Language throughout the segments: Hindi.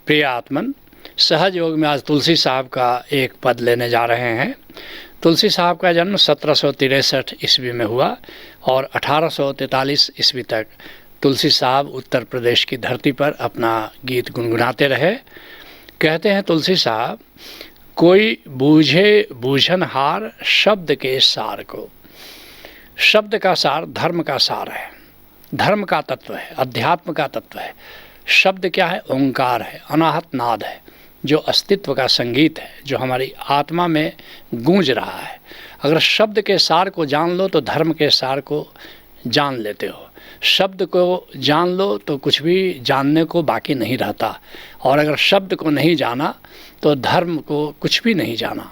प्रिय आत्मन, सहज योग में आज तुलसी साहब का एक पद लेने जा रहे हैं। तुलसी साहब का जन्म 1763 ईस्वी में हुआ और 1843 ईस्वी तक तुलसी साहब उत्तर प्रदेश की धरती पर अपना गीत गुनगुनाते रहे। कहते हैं तुलसी साहब, कोई बूझे बूझनहार शब्द के सार को। शब्द का सार धर्म का सार है, धर्म का तत्व है, अध्यात्म का तत्व है। शब्द क्या है? ओंकार है, अनाहत नाद है, जो अस्तित्व का संगीत है, जो हमारी आत्मा में गूंज रहा है। अगर शब्द के सार को जान लो तो धर्म के सार को जान लेते हो। शब्द को जान लो तो कुछ भी जानने को बाकी नहीं रहता, और अगर शब्द को नहीं जाना तो धर्म को कुछ भी नहीं जाना।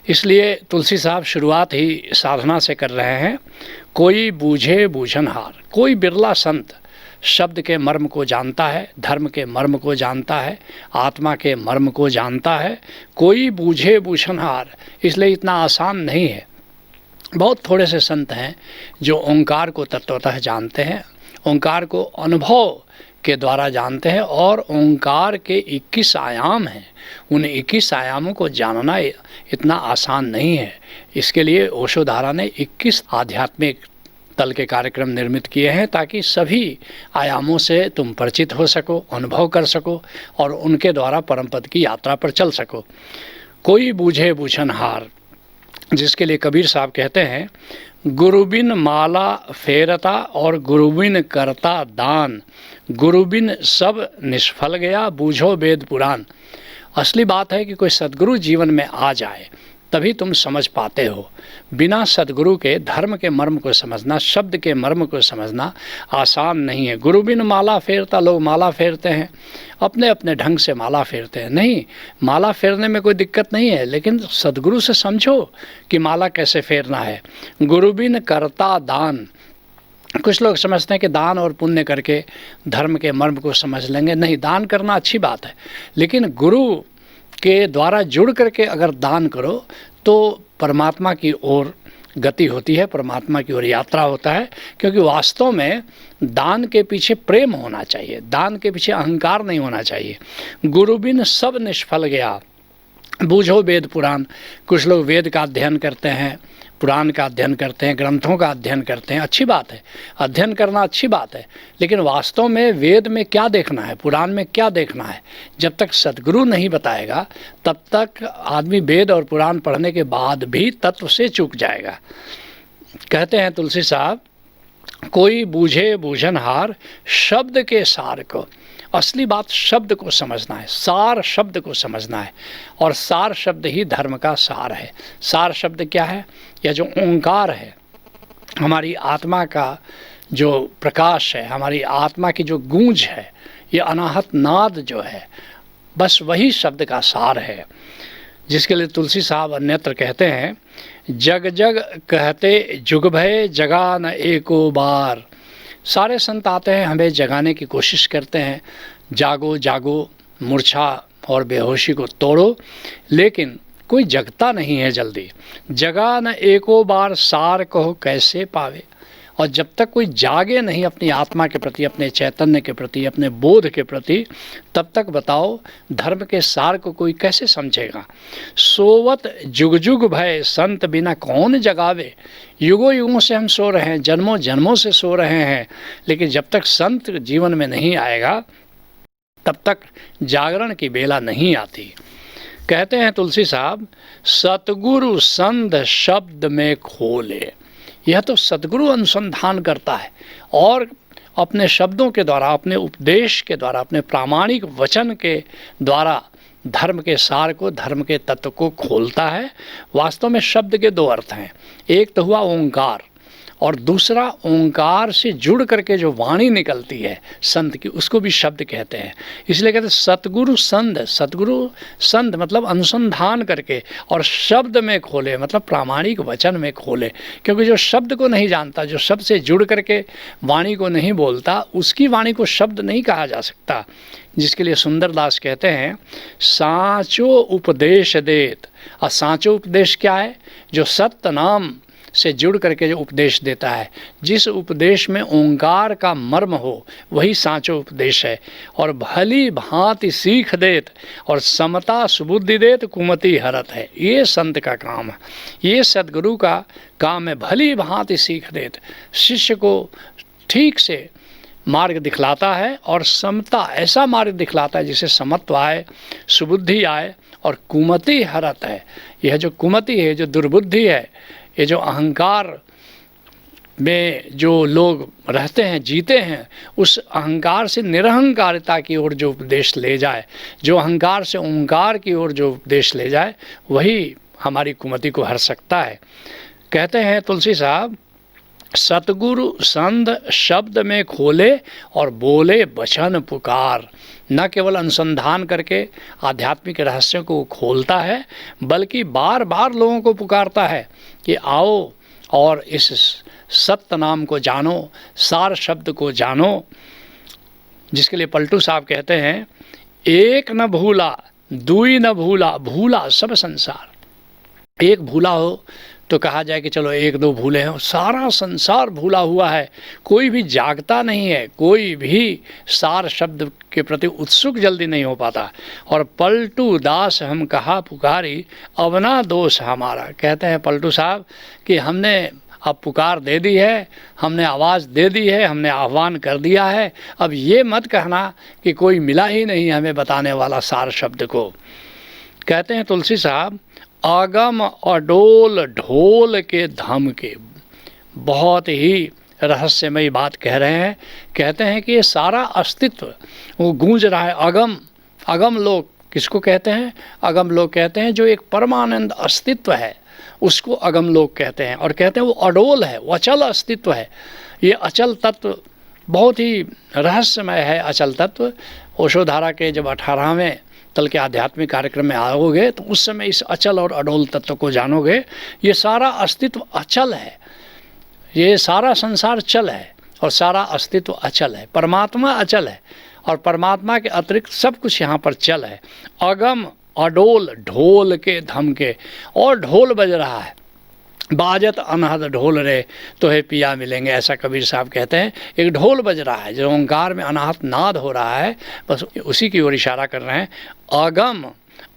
इसलिए तुलसी साहब शुरुआत ही साधना से कर रहे हैं। कोई बूझे बूझनहार, कोई बिरला संत शब्द के मर्म को जानता है, धर्म के मर्म को जानता है, आत्मा के मर्म को जानता है। कोई बूझे बूझनहार, इसलिए इतना आसान नहीं है। बहुत थोड़े से संत हैं जो ओंकार को तत्वतः जानते हैं, ओंकार को अनुभव के द्वारा जानते हैं, और ओंकार के 21 आयाम हैं। उन 21 आयामों को जानना इतना आसान नहीं है। इसके लिए ओशो धारा ने 21 आध्यात्मिक तल के कार्यक्रम निर्मित किए हैं, ताकि सभी आयामों से तुम परिचित हो सको, अनुभव कर सको, और उनके द्वारा परम पद की यात्रा पर चल सको। कोई बूझे बूझनहार, जिसके लिए कबीर साहब कहते हैं, गुरुबिन माला फेरता और गुरुबिन करता दान, गुरुबिन सब निष्फल गया, बूझो वेद पुराण। असली बात है कि कोई सद्गुरु जीवन में आ जाए तभी तुम समझ पाते हो। बिना सद्गुरु के धर्म के मर्म को समझना, शब्द के मर्म को समझना आसान नहीं है। गुरुबिन माला फेरता, लोग माला फेरते हैं, अपने अपने ढंग से माला फेरते हैं। नहीं, माला फेरने में कोई दिक्कत नहीं है, लेकिन सद्गुरु से समझो कि माला कैसे फेरना है। गुरुबिन करता दान, कुछ लोग समझते हैं कि दान और पुण्य करके धर्म के मर्म को समझ लेंगे। नहीं, दान करना अच्छी बात है, लेकिन गुरु के द्वारा जुड़ करके अगर दान करो तो परमात्मा की ओर गति होती है, परमात्मा की ओर यात्रा होता है। क्योंकि वास्तव में दान के पीछे प्रेम होना चाहिए, दान के पीछे अहंकार नहीं होना चाहिए। गुरुबिन सब निष्फल गया, बूझो वेद पुराण। कुछ लोग वेद का अध्ययन करते हैं, पुराण का अध्ययन करते हैं, ग्रंथों का अध्ययन करते हैं। अच्छी बात है, अध्ययन करना अच्छी बात है, लेकिन वास्तव में वेद में क्या देखना है, पुराण में क्या देखना है, जब तक सद्गुरु नहीं बताएगा तब तक आदमी वेद और पुराण पढ़ने के बाद भी तत्व से चूक जाएगा। कहते हैं तुलसी साहब, कोई बूझे बूझनहार शब्द के सार को। असली बात शब्द को समझना है, सार शब्द को समझना है, और सार शब्द ही धर्म का सार है। सार शब्द क्या है? या जो ओंकार है, हमारी आत्मा का जो प्रकाश है, हमारी आत्मा की जो गूंज है, ये अनाहत नाद जो है, बस वही शब्द का सार है। जिसके लिए तुलसी साहब अन्यत्र कहते हैं, जग जग कहते जुग भय जगा न एको बार। सारे संत आते हैं, हमें जगाने की कोशिश करते हैं, जागो जागो, मूर्छा और बेहोशी को तोड़ो, लेकिन कोई जगता नहीं है जल्दी। जगा न एको बार सार कहो कैसे पावे। और जब तक कोई जागे नहीं अपनी आत्मा के प्रति, अपने चैतन्य के प्रति, अपने बोध के प्रति, तब तक बताओ धर्म के सार को कोई कैसे समझेगा। सोवत जुग जुग भय संत बिना कौन जगावे। युगों युगों से हम सो रहे हैं, जन्मों जन्मों से सो रहे हैं, लेकिन जब तक संत जीवन में नहीं आएगा तब तक जागरण की बेला नहीं आती। कहते हैं तुलसी साहब, सतगुरु संध शब्द में खोले। यह तो सद्गुरु अनुसंधान करता है और अपने शब्दों के द्वारा, अपने उपदेश के द्वारा, अपने प्रामाणिक वचन के द्वारा धर्म के सार को, धर्म के तत्व को खोलता है। वास्तव में शब्द के दो अर्थ हैं, एक तो हुआ ओंकार, और दूसरा ओंकार से जुड़ करके जो वाणी निकलती है संत की, उसको भी शब्द कहते हैं। इसलिए कहते हैं सतगुरु संध। सतगुरु संध मतलब अनुसंधान करके, और शब्द में खोले मतलब प्रामाणिक वचन में खोले। क्योंकि जो शब्द को नहीं जानता, जो शब्द से जुड़ करके वाणी को नहीं बोलता, उसकी वाणी को शब्द नहीं कहा जा सकता। जिसके लिए सुंदरदास कहते हैं, सांचो उपदेश देत। और सांचो उपदेश क्या है? जो सत्य नाम से जुड़ करके जो उपदेश देता है, जिस उपदेश में ओंकार का मर्म हो वही सांचो उपदेश है। और भली भांति सीख देत और समता सुबुद्धि देत कुमति हरत है। ये संत का काम है, ये सद्गुरु का काम है। भली भांति सीख देत, शिष्य को ठीक से मार्ग दिखलाता है और समता, ऐसा मार्ग दिखलाता है जिसे समत्व आए, सुबुद्धि आए और कुमति हरत है। यह जो कुमति है, जो दुर्बुद्धि है, ये जो अहंकार में जो लोग रहते हैं, जीते हैं, उस अहंकार से निरहंकारिता की ओर जो उपदेश ले जाए, जो अहंकार से ओंकार की ओर जो उपदेश ले जाए, वही हमारी कुमति को हर सकता है। कहते हैं तुलसी साहब, सतगुरु संत शब्द में खोले और बोले वचन पुकार। न केवल अनुसंधान करके आध्यात्मिक रहस्यों को खोलता है, बल्कि बार बार लोगों को पुकारता है कि आओ और इस सत्य नाम को जानो, सार शब्द को जानो। जिसके लिए पलटू साहब कहते हैं, एक न भूला दुई न भूला, भूला सब संसार। एक भूला हो तो कहा जाए कि चलो एक दो भूले हैं, सारा संसार भूला हुआ है, कोई भी जागता नहीं है, कोई भी सार शब्द के प्रति उत्सुक जल्दी नहीं हो पाता। और पलटू दास हम कहा पुकारी, अवना दोष हमारा। कहते हैं पलटू साहब कि हमने अब पुकार दे दी है, हमने आवाज़ दे दी है, हमने आह्वान कर दिया है, अब ये मत कहना कि कोई मिला ही नहीं हमें बताने वाला सार शब्द को। कहते हैं तुलसी साहब, आगम अडोल ढोल के धम के। बहुत ही रहस्यमयी बात कह रहे हैं। कहते हैं कि ये सारा अस्तित्व वो गूंज रहा है। अगम लोग किसको कहते हैं? अगम लोग कहते हैं जो एक परमानंद अस्तित्व है, उसको अगम लोग कहते हैं। और कहते हैं वो अडोल है, वो अचल अस्तित्व है। ये अचल तत्व बहुत ही रहस्यमय है। अचल तत्व ओशोधारा के जब 18वें तल के आध्यात्मिक कार्यक्रम में आओगे तो उस समय इस अचल और अडोल तत्व को जानोगे। ये सारा अस्तित्व अचल है, ये सारा संसार चल है और सारा अस्तित्व अचल है। परमात्मा अचल है और परमात्मा के अतिरिक्त सब कुछ यहाँ पर चल है। अगम अडोल ढोल के धम के, और ढोल बज रहा है, बाजत अनहद ढोल रे तो है पिया मिलेंगे, ऐसा कबीर साहब कहते हैं। एक ढोल बज रहा है, जो ओंकार में अनाहत नाद हो रहा है, बस उसी की ओर इशारा कर रहे हैं। अगम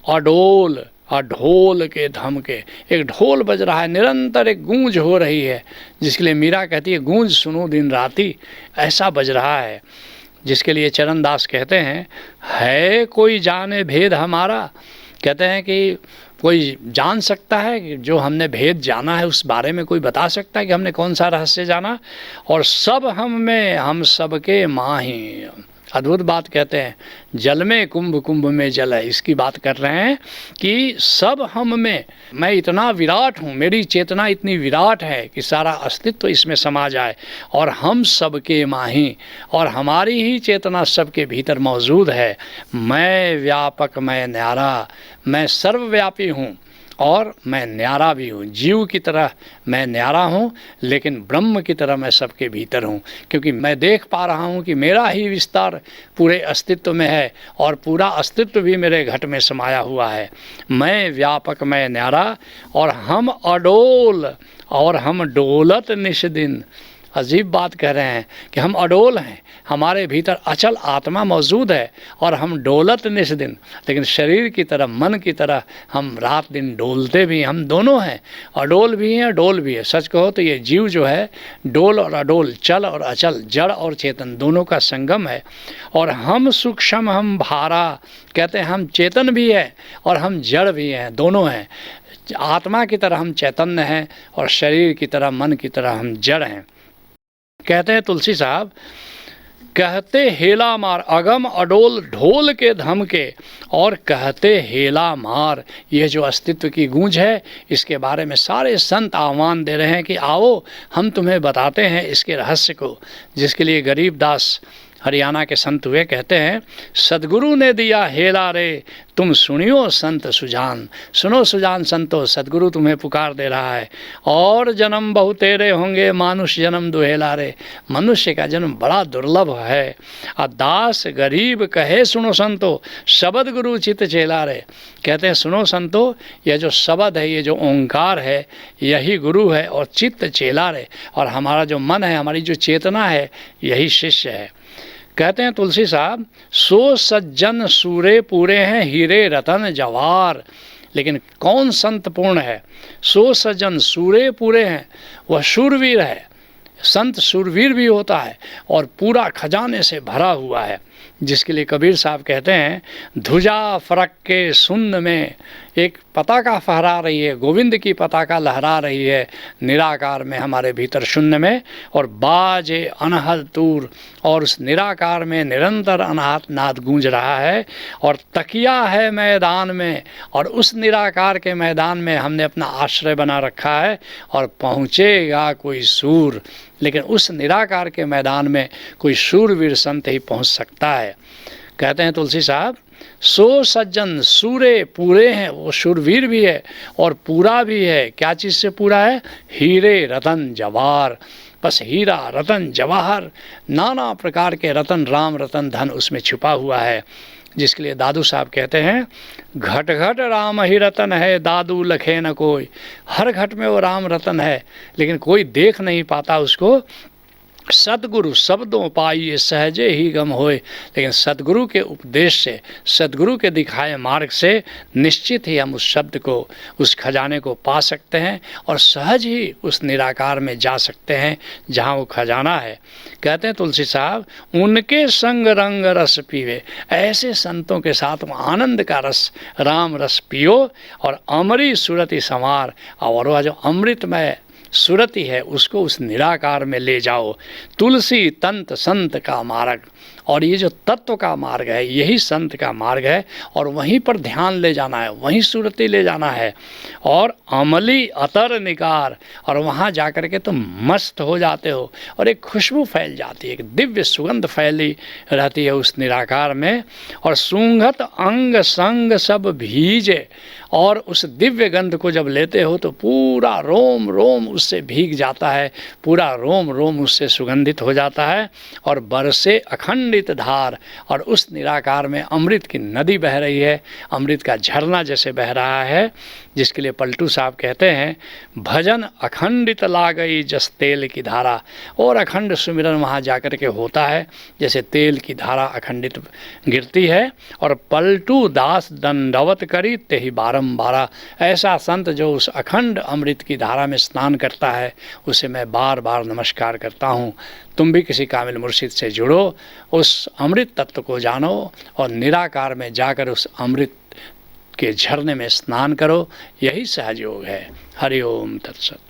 अडोल ढोल के धम के, एक ढोल बज रहा है, निरंतर एक गूंज हो रही है, जिसके लिए मीरा कहती है गूंज सुनो दिन राती, ऐसा बज रहा है। जिसके लिए चरणदास कहते हैं, है कोई जाने भेद हमारा। कहते हैं कि कोई जान सकता है कि जो हमने भेद जाना है उस बारे में कोई बता सकता है कि हमने कौन सा रहस्य जाना। और सब हम में हम सबके माही, अद्भुत बात कहते हैं। जल में कुंभ, कुंभ में जल है, इसकी बात कर रहे हैं कि सब हम में, मैं इतना विराट हूँ, मेरी चेतना इतनी विराट है कि सारा अस्तित्व इसमें समा जाए। और हम सबके माही, और हमारी ही चेतना सबके भीतर मौजूद है। मैं व्यापक, मैं न्यारा, मैं सर्वव्यापी हूँ और मैं न्यारा भी हूँ। जीव की तरह मैं न्यारा हूँ, लेकिन ब्रह्म की तरह मैं सबके भीतर हूँ, क्योंकि मैं देख पा रहा हूँ कि मेरा ही विस्तार पूरे अस्तित्व में है और पूरा अस्तित्व भी मेरे घट में समाया हुआ है। मैं व्यापक, मैं न्यारा, और हम अडोल, और हम डोलत निष्दिन। अजीब बात कह रहे हैं कि हम अडोल हैं, हमारे भीतर अचल आत्मा मौजूद है और हम डोलत निष्दिन, लेकिन शरीर की तरह, मन की तरह हम रात दिन डोलते भी हैं। हम दोनों हैं, अडोल भी हैं, डोल भी है। सच कहो तो ये जीव जो है डोल और अडोल, चल और अचल, जड़ और चेतन दोनों का संगम है। और हम सूक्ष्म, हम भारा, कहते हैं हम चेतन भी है और हम जड़ भी हैं, दोनों हैं। आत्मा की तरह हम चैतन्य हैं और शरीर की तरह, मन की तरह हम जड़ हैं। कहते हैं तुलसी साहब, कहते हेला मार, अगम अडोल ढोल के धम के, और कहते हेला मार। यह जो अस्तित्व की गूंज है, इसके बारे में सारे संत आह्वान दे रहे हैं कि आओ हम तुम्हें बताते हैं इसके रहस्य को। जिसके लिए गरीबदास हरियाणा के संत हुए, कहते हैं सदगुरु ने दिया हेला रे तुम सुनियो संत सुजान। सुनो सुजान संतो, सदगुरु तुम्हें पुकार दे रहा है। और जन्म बहुतेरे होंगे मानुष जन्म दुहेला रे। मनुष्य का जन्म बड़ा दुर्लभ है। दास गरीब कहे सुनो संतो शब्द गुरु चित चेला रे। कहते हैं सुनो संतो, यह जो शब्द है, ये जो ओंकार है, यही गुरु है और चित्त चेला रे। और हमारा जो मन है, हमारी जो चेतना है, यही शिष्य है। कहते हैं तुलसी साहब, सो सज्जन सूरे पूरे हैं हीरे रतन जवाहर। लेकिन कौन संत पूर्ण है? सो सज्जन सूरे पूरे हैं, वह शूरवीर है। संत शूरवीर भी होता है और पूरा खजाने से भरा हुआ है, जिसके लिए कबीर साहब कहते हैं ध्वजा फरक के शून्य में एक पताका फहरा रही है, गोविंद की पताका लहरा रही है निराकार में, हमारे भीतर शून्य में। और बाजे अनहद दूर, और उस निराकार में निरंतर अनाहत नाद गूंज रहा है। और तकिया है मैदान में, और उस निराकार के मैदान में हमने अपना आश्रय बना रखा है। और पहुँचेगा कोई सूर, लेकिन उस निराकार के मैदान में कोई शूरवीर संत ही पहुँच सकता है। कहते हैं तुलसी साहब, सो सज्जन सूरे पूरे हैं, वो शूरवीर भी है और पूरा भी है। क्या चीज़ से पूरा है? हीरे रतन जवाहर। बस हीरा रतन जवाहर, नाना प्रकार के रतन, राम रतन धन उसमें छुपा हुआ है। जिसके लिए दादू साहब कहते हैं घट घट राम ही रतन है दादू लखे न कोई। हर घट में वो राम रतन है, लेकिन कोई देख नहीं पाता उसको। सदगुरु शब्दों पाइए सहजे ही गम होए। लेकिन सदगुरु के उपदेश से, सदगुरु के दिखाए मार्ग से निश्चित ही हम उस शब्द को, उस खजाने को पा सकते हैं और सहज ही उस निराकार में जा सकते हैं जहाँ वो खजाना है। कहते हैं तुलसी साहब, उनके संग रंग रस पीवे। ऐसे संतों के साथ आनंद का रस, राम रस पियो और अमरी सुरति संवार। और वह जो अमृतमय सुरति है उसको उस निराकार में ले जाओ। तुलसी तंत संत का मार्ग, और ये जो तत्व का मार्ग है यही संत का मार्ग है। और वहीं पर ध्यान ले जाना है, वहीं सुरति ले जाना है। और अमली अतर निकार, और वहाँ जा कर के तुम मस्त हो जाते हो और एक खुशबू फैल जाती है, एक दिव्य सुगंध फैली रहती है उस निराकार में। और सूंघत अंग संग सब भीजे, और उस दिव्य गंध को जब लेते हो तो पूरा रोम रोम उससे भीग जाता है, पूरा रोम रोम उससे सुगंधित हो जाता है। और बरसे अखंडित धार, और उस निराकार में अमृत की नदी बह रही है, अमृत का झरना जैसे बह रहा है। जिसके लिए पलटू साहब कहते हैं भजन अखंडित ला गई जस तेल की धारा। और अखंड सुमिरन वहाँ जाकर के होता है जैसे तेल की धारा अखंडित गिरती है। और पलटू दास दंडवत करी तेहि बारंबारा। ऐसा संत जो उस अखंड अमृत की धारा में स्नान करता है उसे मैं बार बार नमस्कार करता हूँ। तुम भी किसी कामिल मुर्शिद से जुड़ो, उस अमृत तत्व को जानो और निराकार में जाकर उस अमृत के झरने में स्नान करो। यही सहयोग है। हरि ओम तत्सत।